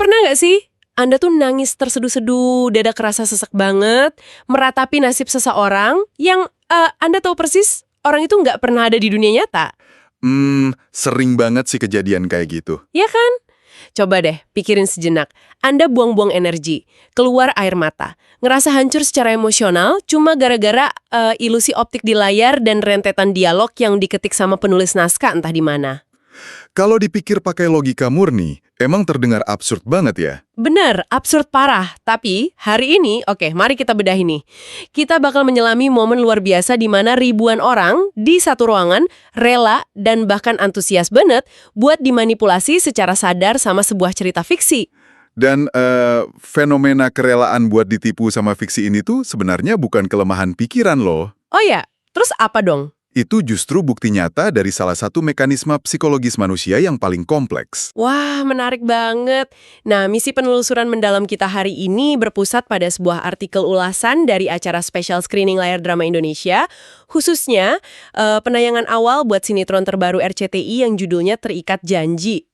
Pernah nggak sih Anda tuh nangis terseduh-seduh, dada kerasa sesak banget, meratapi nasib seseorang yang Anda tahu persis orang itu nggak pernah ada di dunia nyata? Sering banget sih kejadian kayak gitu. Ya kan? Coba deh, pikirin sejenak. Anda buang-buang energi, keluar air mata, ngerasa hancur secara emosional cuma gara-gara ilusi optik di layar dan rentetan dialog yang diketik sama penulis naskah entah di mana. Kalau dipikir pakai logika murni, emang terdengar absurd banget ya? Bener, absurd parah. Tapi hari ini, oke, mari kita bedah ini. Kita bakal menyelami momen luar biasa di mana ribuan orang di satu ruangan rela dan bahkan antusias banget buat dimanipulasi secara sadar sama sebuah cerita fiksi. Dan fenomena kerelaan buat ditipu sama fiksi ini tuh sebenarnya bukan kelemahan pikiran loh. Oh ya, terus apa dong? Itu justru bukti nyata dari salah satu mekanisme psikologis manusia yang paling kompleks. Wah, menarik banget. Nah, misi penelusuran mendalam kita hari ini berpusat pada sebuah artikel ulasan dari acara Special Screening Layar Drama Indonesia, khususnya penayangan awal buat sinetron terbaru RCTI yang judulnya Terikat Janji.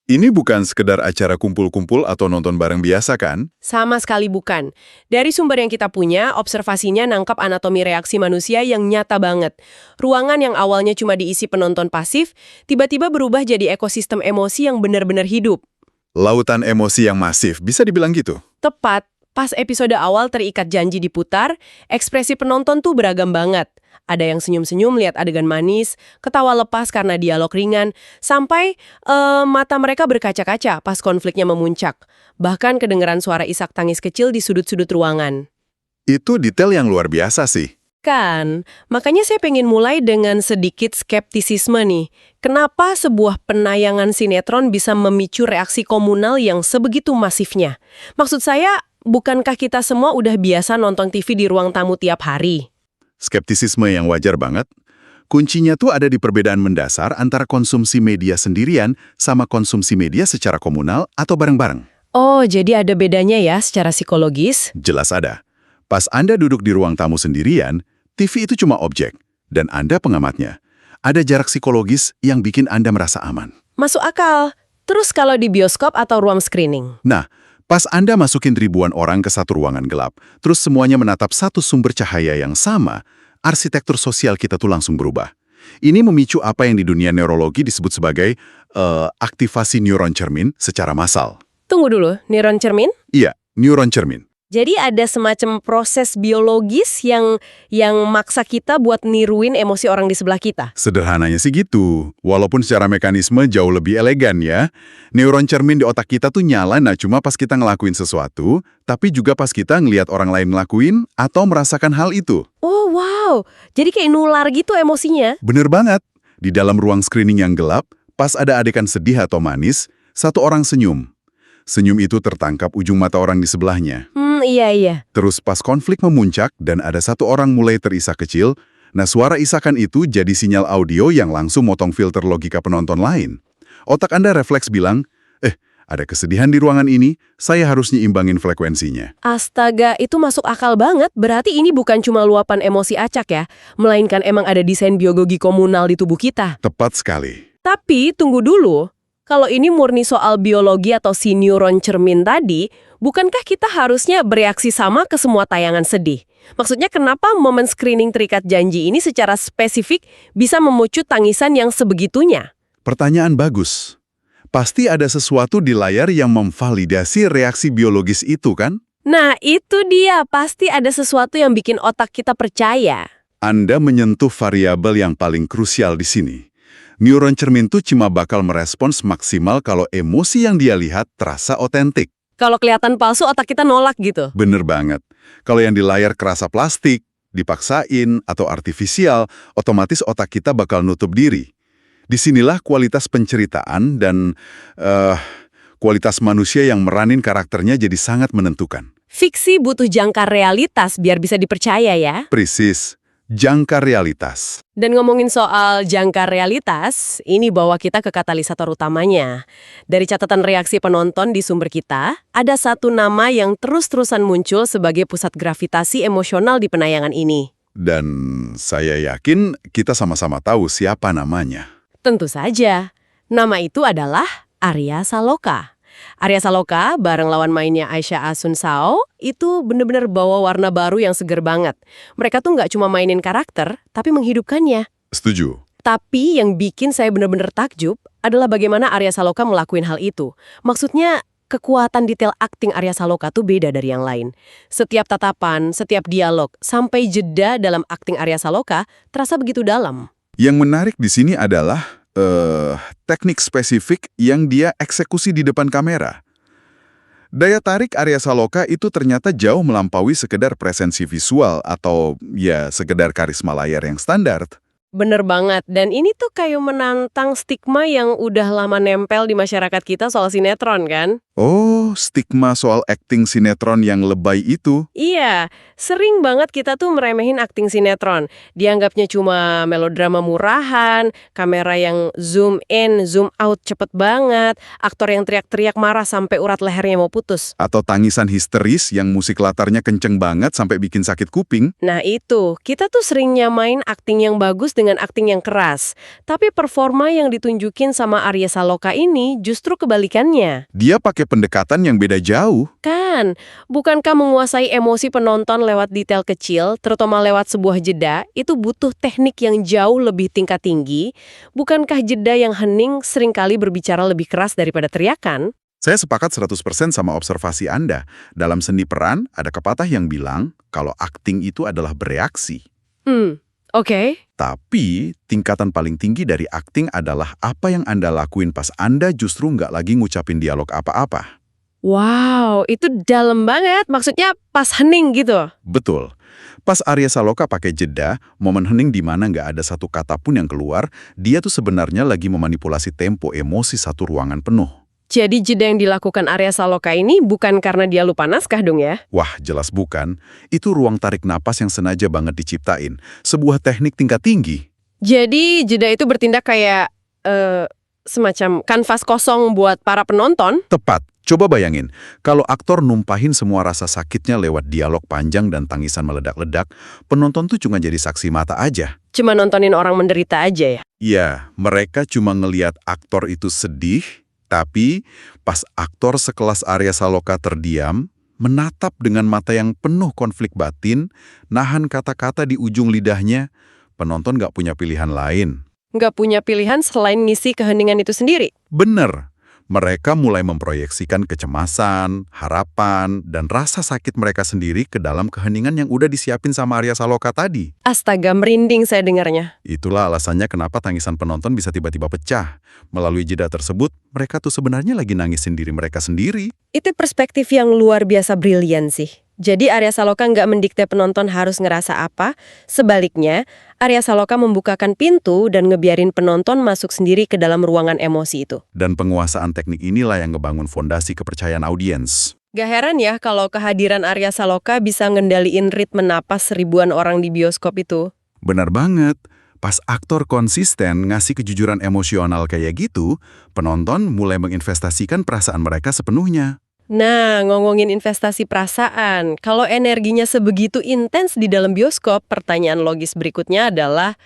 Ini bukan sekedar acara kumpul-kumpul atau nonton bareng biasa kan? Sama sekali bukan. Dari sumber yang kita punya, observasinya nangkap anatomi reaksi manusia yang nyata banget. Ruangan yang awalnya cuma diisi penonton pasif, tiba-tiba berubah jadi ekosistem emosi yang benar-benar hidup. Lautan emosi yang masif, bisa dibilang gitu? Tepat, pas episode awal Terikat Janji diputar, ekspresi penonton tuh beragam banget. Ada yang senyum-senyum lihat adegan manis, ketawa lepas karena dialog ringan, sampai mata mereka berkaca-kaca pas konfliknya memuncak. Bahkan kedengeran suara isak tangis kecil di sudut-sudut ruangan. Itu detail yang luar biasa sih. Kan, makanya saya pengen mulai dengan sedikit skeptisisme nih. Kenapa sebuah penayangan sinetron bisa memicu reaksi komunal yang sebegitu masifnya? Maksud saya, bukankah kita semua udah biasa nonton TV di ruang tamu tiap hari? Skeptisisme yang wajar banget. Kuncinya tuh ada di perbedaan mendasar antara konsumsi media sendirian sama konsumsi media secara komunal atau bareng-bareng. Oh, jadi ada bedanya ya secara psikologis? Jelas ada. Pas Anda duduk di ruang tamu sendirian, TV itu cuma objek, dan Anda pengamatnya. Ada jarak psikologis yang bikin Anda merasa aman. Masuk akal. Terus kalau di bioskop atau ruang screening? Nah, pas Anda masukin ribuan orang ke satu ruangan gelap, terus semuanya menatap satu sumber cahaya yang sama, arsitektur sosial kita tuh langsung berubah. Ini memicu apa yang di dunia neurologi disebut sebagai aktivasi neuron cermin secara massal. Tunggu dulu, neuron cermin? Iya, neuron cermin. Jadi ada semacam proses biologis yang maksa kita buat niruin emosi orang di sebelah kita. Sederhananya sih gitu. Walaupun secara mekanisme jauh lebih elegan ya. Neuron cermin di otak kita tuh nyala nah cuma pas kita ngelakuin sesuatu, tapi juga pas kita ngelihat orang lain ngelakuin atau merasakan hal itu. Oh wow, jadi kayak nular gitu emosinya. Bener banget. Di dalam ruang screening yang gelap, pas ada adegan sedih atau manis, satu orang senyum. Senyum itu tertangkap ujung mata orang di sebelahnya. Iya. Terus pas konflik memuncak dan ada satu orang mulai terisak kecil, nah suara isakan itu jadi sinyal audio yang langsung motong filter logika penonton lain. Otak Anda refleks bilang, ada kesedihan di ruangan ini, saya harus nyimbangin frekuensinya. Astaga, itu masuk akal banget. Berarti ini bukan cuma luapan emosi acak ya, melainkan emang ada desain biologi komunal di tubuh kita. Tepat sekali. Tapi tunggu dulu. Kalau ini murni soal biologi atau si neuron cermin tadi, bukankah kita harusnya bereaksi sama ke semua tayangan sedih? Maksudnya kenapa momen screening Terikat Janji ini secara spesifik bisa memicu tangisan yang sebegitunya? Pertanyaan bagus. Pasti ada sesuatu di layar yang memvalidasi reaksi biologis itu kan? Nah, itu dia. Pasti ada sesuatu yang bikin otak kita percaya. Anda menyentuh variabel yang paling krusial di sini. Neuron cermin itu cuma bakal merespons maksimal kalau emosi yang dia lihat terasa otentik. Kalau kelihatan palsu, otak kita nolak gitu. Bener banget. Kalau yang di layar kerasa plastik, dipaksain, atau artifisial, otomatis otak kita bakal nutup diri. Disinilah kualitas penceritaan dan kualitas manusia yang meranin karakternya jadi sangat menentukan. Fiksi butuh jangkar realitas biar bisa dipercaya ya. Persis, jangkar realitas. Dan ngomongin soal jangkar realitas, ini bawa kita ke katalisator utamanya. Dari catatan reaksi penonton di sumber kita, ada satu nama yang terus-terusan muncul sebagai pusat gravitasi emosional di penayangan ini. Dan saya yakin kita sama-sama tahu siapa namanya. Tentu saja. Nama itu adalah Arya Saloka. Arya Saloka bareng lawan mainnya Aisha Asun Sao itu bener-bener bawa warna baru yang seger banget. Mereka tuh nggak cuma mainin karakter, tapi menghidupkannya. Setuju. Tapi yang bikin saya bener-bener takjub adalah bagaimana Arya Saloka ngelakuin hal itu. Maksudnya, kekuatan detail akting Arya Saloka tuh beda dari yang lain. Setiap tatapan, setiap dialog, sampai jeda dalam akting Arya Saloka terasa begitu dalam. Yang menarik di sini adalah teknik spesifik yang dia eksekusi di depan kamera. Daya tarik Arya Saloka itu ternyata jauh melampaui sekedar presensi visual atau ya sekedar karisma layar yang standar. Bener banget, dan ini tuh kayak menantang stigma yang udah lama nempel di masyarakat kita soal sinetron kan? Oh, stigma soal akting sinetron yang lebay itu. Iya, sering banget kita tuh meremehin akting sinetron. Dianggapnya cuma melodrama murahan, kamera yang zoom in, zoom out cepet banget, aktor yang teriak-teriak marah sampai urat lehernya mau putus. Atau tangisan histeris yang musik latarnya kenceng banget sampai bikin sakit kuping. Nah itu, kita tuh sering nyamain akting yang bagus dengan akting yang keras. Tapi performa yang ditunjukin sama Arya Saloka ini justru kebalikannya. Dia pakai pendekatan yang beda jauh. Kan, bukankah menguasai emosi penonton lewat detail kecil, terutama lewat sebuah jeda, itu butuh teknik yang jauh lebih tingkat tinggi? Bukankah jeda yang hening seringkali berbicara lebih keras daripada teriakan? Saya sepakat 100% sama observasi Anda. Dalam seni peran, ada pepatah yang bilang kalau akting itu adalah bereaksi. Oke. Tapi, tingkatan paling tinggi dari akting adalah apa yang Anda lakuin pas Anda justru nggak lagi ngucapin dialog apa-apa. Wow, itu dalam banget. Maksudnya pas hening gitu. Betul. Pas Arya Saloka pakai jeda, momen hening di mana nggak ada satu kata pun yang keluar, dia tuh sebenarnya lagi memanipulasi tempo emosi satu ruangan penuh. Jadi jeda yang dilakukan Arya Saloka ini bukan karena dia lupa naskah dong ya? Wah, jelas bukan. Itu ruang tarik napas yang sengaja banget diciptain. Sebuah teknik tingkat tinggi. Jadi jeda itu bertindak kayak semacam kanvas kosong buat para penonton? Tepat. Coba bayangin, kalau aktor numpahin semua rasa sakitnya lewat dialog panjang dan tangisan meledak-ledak, penonton tuh cuma jadi saksi mata aja. Cuma nontonin orang menderita aja ya? Iya, mereka cuma ngeliat aktor itu sedih, tapi pas aktor sekelas Arya Saloka terdiam, menatap dengan mata yang penuh konflik batin, nahan kata-kata di ujung lidahnya, penonton nggak punya pilihan lain. Nggak punya pilihan selain ngisi keheningan itu sendiri? Bener. Mereka mulai memproyeksikan kecemasan, harapan, dan rasa sakit mereka sendiri ke dalam keheningan yang udah disiapin sama Arya Saloka tadi. Astaga, merinding saya dengarnya. Itulah alasannya kenapa tangisan penonton bisa tiba-tiba pecah. Melalui jeda tersebut, mereka tuh sebenarnya lagi nangisin diri mereka sendiri. Itu perspektif yang luar biasa brilian sih. Jadi Arya Saloka nggak mendikte penonton harus ngerasa apa. Sebaliknya, Arya Saloka membukakan pintu dan ngebiarin penonton masuk sendiri ke dalam ruangan emosi itu. Dan penguasaan teknik inilah yang ngebangun fondasi kepercayaan audiens. Gak heran ya kalau kehadiran Arya Saloka bisa ngendaliin ritme napas ribuan orang di bioskop itu. Benar banget. Pas aktor konsisten ngasih kejujuran emosional kayak gitu, penonton mulai menginvestasikan perasaan mereka sepenuhnya. Nah, ngomongin investasi perasaan, kalau energinya sebegitu intens di dalam bioskop, pertanyaan logis berikutnya adalah,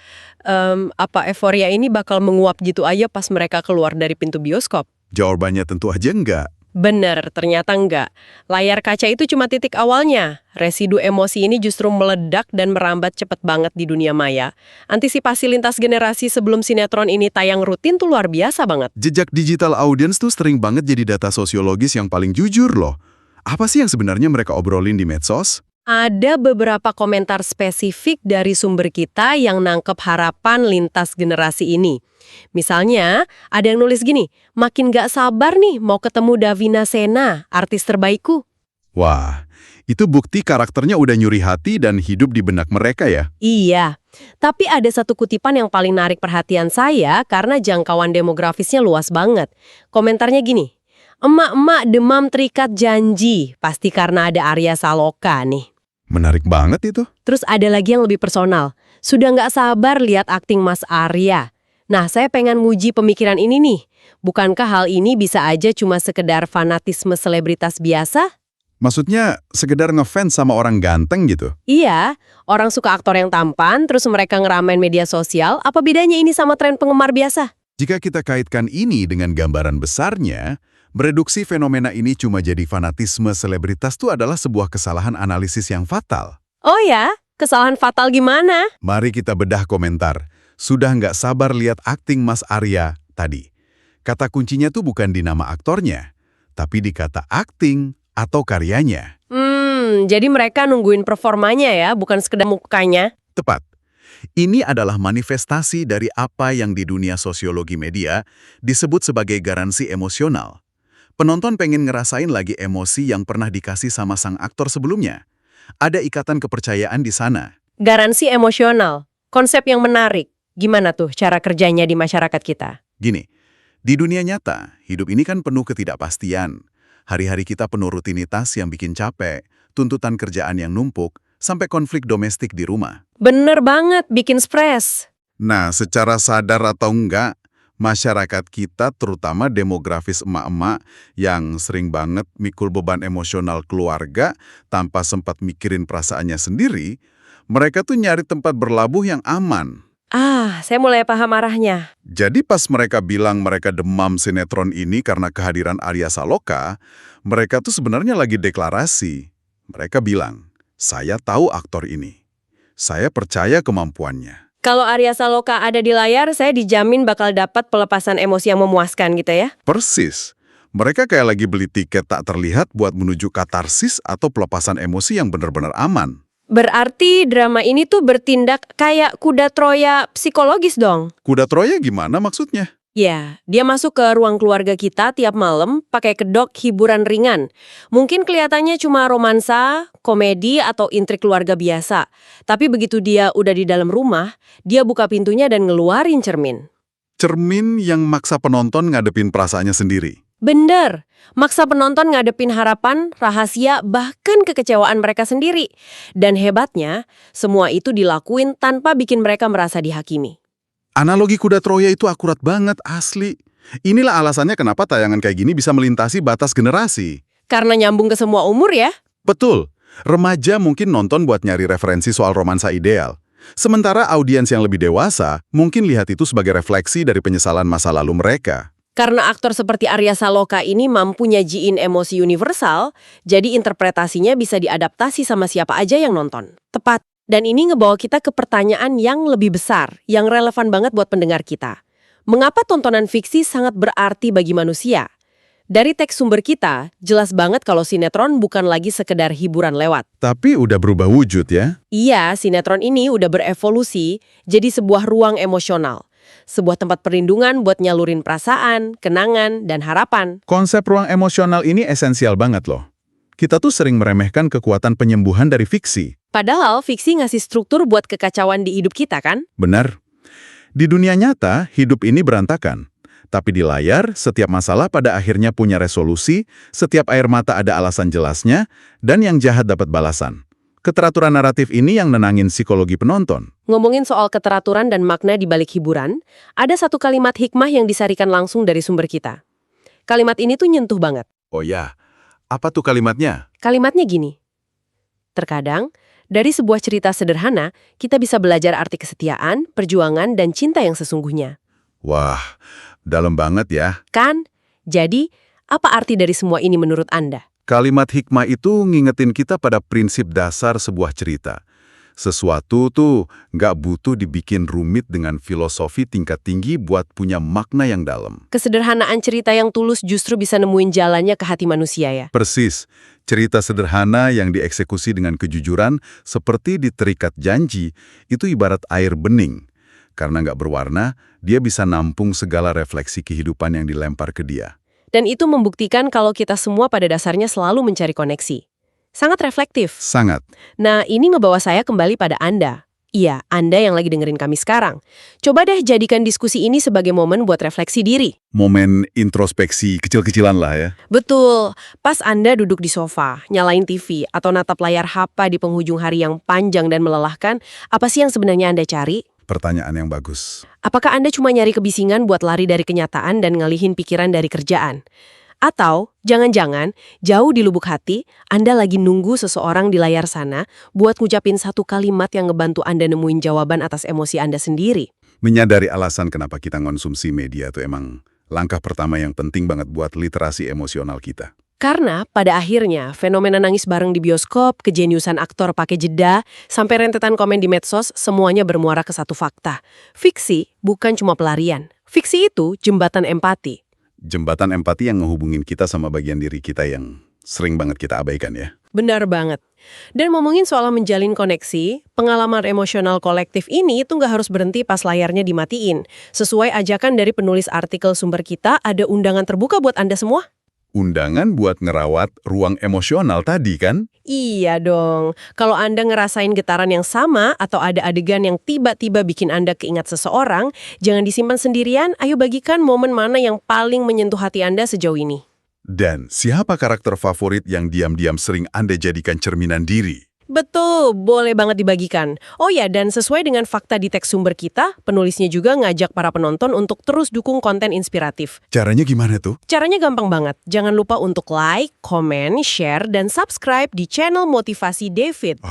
apa euforia ini bakal menguap gitu aja pas mereka keluar dari pintu bioskop? Jawabannya tentu aja enggak. Bener, ternyata enggak. Layar kaca itu cuma titik awalnya. Residu emosi ini justru meledak dan merambat cepet banget di dunia maya. Antisipasi lintas generasi sebelum sinetron ini tayang rutin tuh luar biasa banget. Jejak digital audience tuh sering banget jadi data sosiologis yang paling jujur loh. Apa sih yang sebenarnya mereka obrolin di medsos? Ada beberapa komentar spesifik dari sumber kita yang nangkep harapan lintas generasi ini. Misalnya, ada yang nulis gini, makin gak sabar nih mau ketemu Davina Sena, artis terbaikku. Wah, Itu bukti karakternya udah nyuri hati dan hidup di benak mereka ya. Iya, tapi ada satu kutipan yang paling narik perhatian saya karena jangkauan demografisnya luas banget. Komentarnya gini, emak-emak demam terikat janji, pasti karena ada Arya Saloka nih. Menarik banget itu. Terus ada lagi yang lebih personal, sudah nggak sabar lihat akting Mas Arya. Nah, saya pengen muji pemikiran ini nih. Bukankah hal ini bisa aja cuma sekedar fanatisme selebritas biasa? Maksudnya sekedar ngefans sama orang ganteng gitu. Iya, orang suka aktor yang tampan, terus mereka ngeramein media sosial, apa bedanya ini sama tren penggemar biasa? Jika kita kaitkan ini dengan gambaran besarnya, mereduksi fenomena ini cuma jadi fanatisme selebritas itu adalah sebuah kesalahan analisis yang fatal. Oh ya, kesalahan fatal gimana? Mari kita bedah komentar. Sudah nggak sabar lihat akting Mas Arya tadi. Kata kuncinya tuh bukan di nama aktornya, tapi di kata akting atau karyanya. Jadi mereka nungguin performanya ya, bukan sekedar mukanya. Tepat. Ini adalah manifestasi dari apa yang di dunia sosiologi media disebut sebagai garansi emosional. Penonton pengen ngerasain lagi emosi yang pernah dikasih sama sang aktor sebelumnya. Ada ikatan kepercayaan di sana. Garansi emosional, konsep yang menarik. Gimana tuh cara kerjanya di masyarakat kita? Gini, di dunia nyata, hidup ini kan penuh ketidakpastian. Hari-hari kita penuh rutinitas yang bikin capek, tuntutan kerjaan yang numpuk, sampai konflik domestik di rumah. Bener banget, bikin stres. Nah, secara sadar atau enggak, masyarakat kita terutama demografis emak-emak yang sering banget mikul beban emosional keluarga tanpa sempat mikirin perasaannya sendiri, mereka tuh nyari tempat berlabuh yang aman. Saya mulai paham arahnya. Jadi pas mereka bilang mereka demam sinetron ini karena kehadiran Arya Saloka, mereka tuh sebenarnya lagi deklarasi. Mereka bilang, saya tahu aktor ini. Saya percaya kemampuannya. Kalau Arya Saloka ada di layar, saya dijamin bakal dapat pelepasan emosi yang memuaskan gitu ya. Persis. Mereka kayak lagi beli tiket tak terlihat buat menuju katarsis atau pelepasan emosi yang benar-benar aman. Berarti drama ini tuh bertindak kayak kuda Troya psikologis dong? Kuda Troya gimana maksudnya? Ya, dia masuk ke ruang keluarga kita tiap malam pakai kedok hiburan ringan. Mungkin kelihatannya cuma romansa, komedi, atau intrik keluarga biasa. Tapi begitu dia udah di dalam rumah, dia buka pintunya dan ngeluarin cermin. Cermin yang maksa penonton ngadepin perasaannya sendiri. Bener, maksa penonton ngadepin harapan, rahasia, bahkan kekecewaan mereka sendiri. Dan hebatnya, semua itu dilakuin tanpa bikin mereka merasa dihakimi. Analogi kuda Troya itu akurat banget, asli. Inilah alasannya kenapa tayangan kayak gini bisa melintasi batas generasi. Karena nyambung ke semua umur ya? Betul, remaja mungkin nonton buat nyari referensi soal romansa ideal. Sementara audiens yang lebih dewasa mungkin lihat itu sebagai refleksi dari penyesalan masa lalu mereka. Karena aktor seperti Arya Saloka ini mampu nyajiin emosi universal, jadi interpretasinya bisa diadaptasi sama siapa aja yang nonton. Tepat. Dan ini ngebawa kita ke pertanyaan yang lebih besar, yang relevan banget buat pendengar kita. Mengapa tontonan fiksi sangat berarti bagi manusia? Dari teks sumber kita, jelas banget kalau sinetron bukan lagi sekedar hiburan lewat. Tapi udah berubah wujud ya? Iya, sinetron ini udah berevolusi jadi sebuah ruang emosional. Sebuah tempat perlindungan buat nyalurin perasaan, kenangan, dan harapan. Konsep ruang emosional ini esensial banget loh. Kita tuh sering meremehkan kekuatan penyembuhan dari fiksi. Padahal fiksi ngasih struktur buat kekacauan di hidup kita kan? Benar. Di dunia nyata, hidup ini berantakan. Tapi di layar, setiap masalah pada akhirnya punya resolusi, setiap air mata ada alasan jelasnya, dan yang jahat dapat balasan. Keteraturan naratif ini yang nenangin psikologi penonton. Ngomongin soal keteraturan dan makna di balik hiburan, ada satu kalimat hikmah yang disarikan langsung dari sumber kita. Kalimat ini tuh nyentuh banget. Oh ya, apa tuh kalimatnya? Kalimatnya gini. Terkadang, dari sebuah cerita sederhana, kita bisa belajar arti kesetiaan, perjuangan, dan cinta yang sesungguhnya. Wah, dalam banget ya. Kan? Jadi, apa arti dari semua ini menurut Anda? Kalimat hikmah itu ngingetin kita pada prinsip dasar sebuah cerita. Sesuatu tuh nggak butuh dibikin rumit dengan filosofi tingkat tinggi buat punya makna yang dalam. Kesederhanaan cerita yang tulus justru bisa nemuin jalannya ke hati manusia ya. Persis, cerita sederhana yang dieksekusi dengan kejujuran seperti di Terikat Janji itu ibarat air bening. Karena nggak berwarna, dia bisa nampung segala refleksi kehidupan yang dilempar ke dia. Dan itu membuktikan kalau kita semua pada dasarnya selalu mencari koneksi. Sangat reflektif. Sangat. Nah, ini ngebawa saya kembali pada Anda. Iya, Anda yang lagi dengerin kami sekarang. Coba deh jadikan diskusi ini sebagai momen buat refleksi diri. Momen introspeksi kecil-kecilan lah ya. Betul, pas Anda duduk di sofa, nyalain TV, atau natap layar HP di penghujung hari yang panjang dan melelahkan, apa sih yang sebenarnya Anda cari? Pertanyaan yang bagus. Apakah Anda cuma nyari kebisingan buat lari dari kenyataan dan ngalihin pikiran dari kerjaan? Atau, jangan-jangan, jauh di lubuk hati, Anda lagi nunggu seseorang di layar sana buat ngucapin satu kalimat yang ngebantu Anda nemuin jawaban atas emosi Anda sendiri. Menyadari alasan kenapa kita ngonsumsi media itu emang langkah pertama yang penting banget buat literasi emosional kita. Karena pada akhirnya, fenomena nangis bareng di bioskop, kejeniusan aktor pakai jeda, sampai rentetan komen di medsos, semuanya bermuara ke satu fakta. Fiksi bukan cuma pelarian. Fiksi itu jembatan empati. Jembatan empati yang ngehubungin kita sama bagian diri kita yang sering banget kita abaikan ya. Benar banget. Dan ngomongin soal menjalin koneksi, pengalaman emosional kolektif ini itu nggak harus berhenti pas layarnya dimatiin. Sesuai ajakan dari penulis artikel sumber kita, ada undangan terbuka buat Anda semua. Undangan buat ngerawat ruang emosional tadi kan? Iya dong. Kalau Anda ngerasain getaran yang sama atau ada adegan yang tiba-tiba bikin Anda keingat seseorang, jangan disimpan sendirian, ayo bagikan momen mana yang paling menyentuh hati Anda sejauh ini. Dan siapa karakter favorit yang diam-diam sering Anda jadikan cerminan diri? Betul, boleh banget dibagikan. Oh ya, dan sesuai dengan fakta di teks sumber kita, penulisnya juga ngajak para penonton untuk terus dukung konten inspiratif. Caranya gimana tuh? Caranya gampang banget. Jangan lupa untuk like, komen, share, dan subscribe di channel Motivasi David.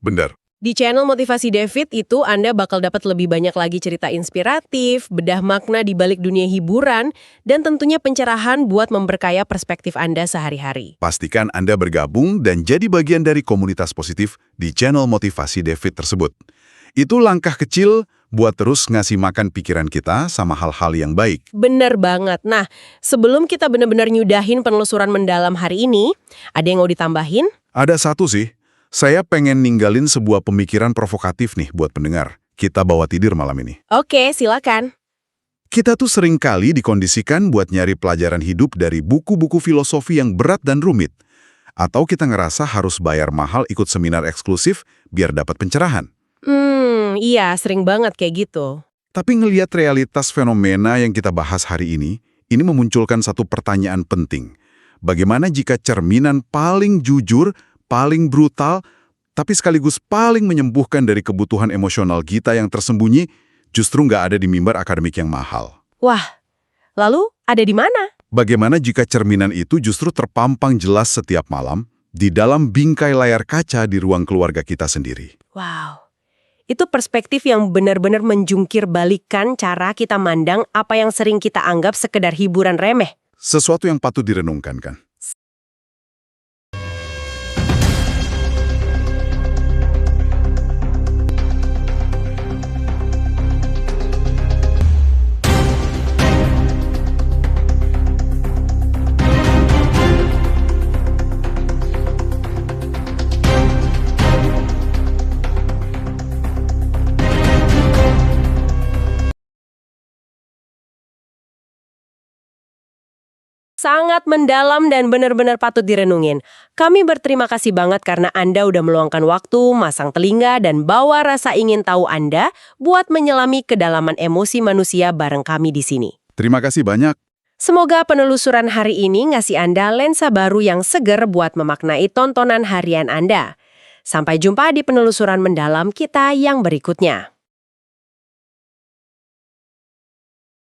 Bener. Di channel Motivasi David itu Anda bakal dapat lebih banyak lagi cerita inspiratif, bedah makna di balik dunia hiburan, dan tentunya pencerahan buat memperkaya perspektif Anda sehari-hari. Pastikan Anda bergabung dan jadi bagian dari komunitas positif di channel Motivasi David tersebut. Itu langkah kecil buat terus ngasih makan pikiran kita sama hal-hal yang baik. Bener banget. Nah, sebelum kita benar-benar nyudahin penelusuran mendalam hari ini, ada yang mau ditambahin? Ada satu sih. Saya pengen ninggalin sebuah pemikiran provokatif nih buat pendengar. Kita bawa tidur malam ini. Oke, silakan. Kita tuh sering kali dikondisikan buat nyari pelajaran hidup dari buku-buku filosofi yang berat dan rumit. Atau kita ngerasa harus bayar mahal ikut seminar eksklusif biar dapat pencerahan. Iya, sering banget kayak gitu. Tapi ngelihat realitas fenomena yang kita bahas hari ini memunculkan satu pertanyaan penting. Bagaimana jika cerminan paling jujur, paling brutal, tapi sekaligus paling menyembuhkan dari kebutuhan emosional kita yang tersembunyi, justru nggak ada di mimbar akademik yang mahal. Wah, lalu ada di mana? Bagaimana jika cerminan itu justru terpampang jelas setiap malam di dalam bingkai layar kaca di ruang keluarga kita sendiri? Wow, itu perspektif yang benar-benar menjungkir balikan cara kita mandang apa yang sering kita anggap sekedar hiburan remeh. Sesuatu yang patut direnungkan kan? Sangat mendalam dan benar-benar patut direnungin. Kami berterima kasih banget karena Anda udah meluangkan waktu, masang telinga, dan bawa rasa ingin tahu Anda buat menyelami kedalaman emosi manusia bareng kami di sini. Terima kasih banyak. Semoga penelusuran hari ini ngasih Anda lensa baru yang seger buat memaknai tontonan harian Anda. Sampai jumpa di penelusuran mendalam kita yang berikutnya.